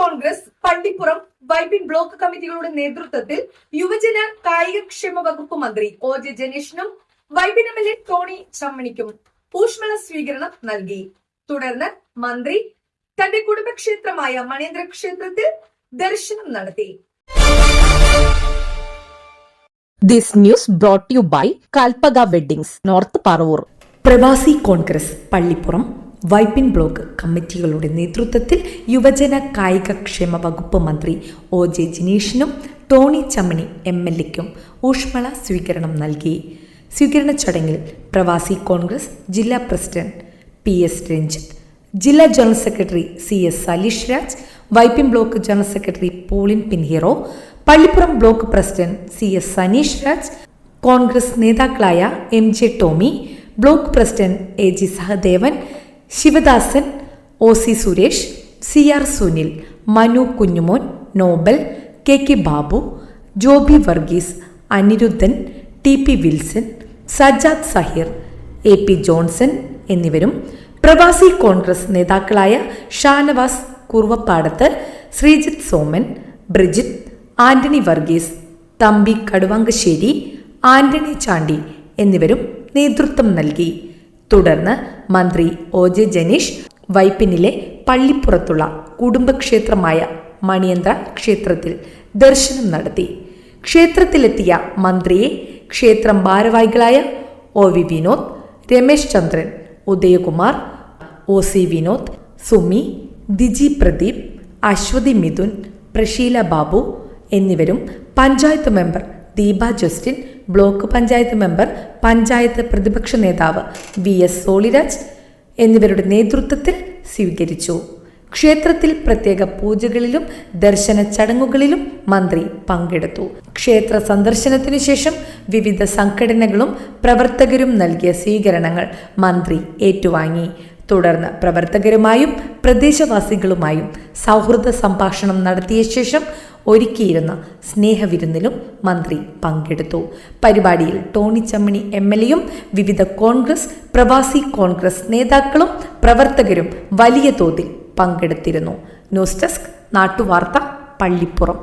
Congress Pallippuram Vypin block കമ്മിറ്റികളുടെ നേതൃത്വത്തിൽ യുവജന കായികക്ഷേമ വകുപ്പ് മന്ത്രി OJ ജനീഷിനും വൈപ്പിൻ MLA ടോണി ചമ്മണിക്കും ഊഷ്മള സ്വീകരണം നൽകി. തുടർന്ന് മന്ത്രി തന്റെ കുടുംബക്ഷേത്രമായ മണേന്ദ്ര ക്ഷേത്രത്തിൽ ദർശനം നടത്തി. This news brought to you by Kalpaga Weddings, North Paravoor. പ്രവാസി കോൺഗ്രസ് പള്ളിപ്പുറം വൈപ്പിൻ ബ്ലോക്ക് കമ്മിറ്റികളുടെ നേതൃത്വത്തിൽ യുവജന കായികക്ഷേമ വകുപ്പ് മന്ത്രി OJ ജനീഷിനും ടോണി ചമ്മണി MLAയ്ക്കും ഊഷ്മള സ്വീകരണം നൽകി. സ്വീകരണ ചടങ്ങിൽ പ്രവാസി കോൺഗ്രസ് ജില്ലാ പ്രസിഡന്റ് PS രഞ്ജിത്ത്, ജില്ലാ general secretary CS Saleesh Raj, Vypin block general secretary Paulin Pinheiro, Pallippuram block president CS Saneesh Raj, Congress നേതാക്കളായ MJ Tomy, block president AG Sahadevan, Sivadasan, OC Suresh, CR Sunil, Manu Kunjumon, Nobel, KK Babu, Joby Varghese, Aniruddhan, TP Wilson, Sajad Saheer, AP Johnson എന്നിവരും പ്രവാസി കോൺഗ്രസ് നേതാക്കളായ ഷാനവാസ് കുറുവപ്പാടത്ത്, ശ്രീജിത്ത് സോമൻ, ബ്രിജിത്ത്, ആന്റണി വർഗീസ്, തമ്പി കടുവാങ്കശ്ശേരി, ആന്റണി ചാണ്ടി എന്നിവരും നേതൃത്വം നൽകി. തുടർന്ന് മന്ത്രി OJ ജനീഷ് വൈപ്പിനിലെ പള്ളിപ്പുറത്തുള്ള കുടുംബക്ഷേത്രമായ മണിയന്ത്ര ക്ഷേത്രത്തിൽ ദർശനം നടത്തി. ക്ഷേത്രത്തിലെത്തിയ മന്ത്രിയെ ക്ഷേത്രം ഭാരവാഹികളായ OV വിനോദ്, രമേശ് ചന്ദ്രൻ, ഉദയകുമാർ, OC വിനോദ്, സുമി, ദിജി പ്രദീപ്, അശ്വതി മിഥുൻ, പ്രശീല ബാബു എന്നിവരും panchayat member Deepa Justin, block panchayat member, panchayat പ്രതിപക്ഷ നേതാവ് VS സോളിരാജ് എന്നിവരുടെ നേതൃത്വത്തിൽ സ്വീകരിച്ചു. ക്ഷേത്രത്തിൽ പ്രത്യേക പൂജകളിലും ദർശന ചടങ്ങുകളിലും മന്ത്രി പങ്കെടുത്തു. ക്ഷേത്ര സന്ദർശനത്തിനു ശേഷം വിവിധ സംഘടനകളും പ്രവർത്തകരും നൽകിയ സ്വീകരണങ്ങൾ മന്ത്രി ഏറ്റുവാങ്ങി. തുടർന്ന് പ്രവർത്തകരുമായും പ്രദേശവാസികളുമായും സൗഹൃദ സംഭാഷണം നടത്തിയ ശേഷം ഒരുക്കിയിരുന്ന സ്നേഹവിരുന്നിലും മന്ത്രി പങ്കെടുത്തു. പരിപാടിയിൽ ടോണി ചമ്മണി MLAയും വിവിധ കോൺഗ്രസ്, പ്രവാസി കോൺഗ്രസ് നേതാക്കളും പ്രവർത്തകരും വലിയ തോതിൽ പങ്കെടുത്തിരുന്നു. ന്യൂസ് ഡെസ്ക് നാട്ടുവാർത്ത, പള്ളിപ്പുറം.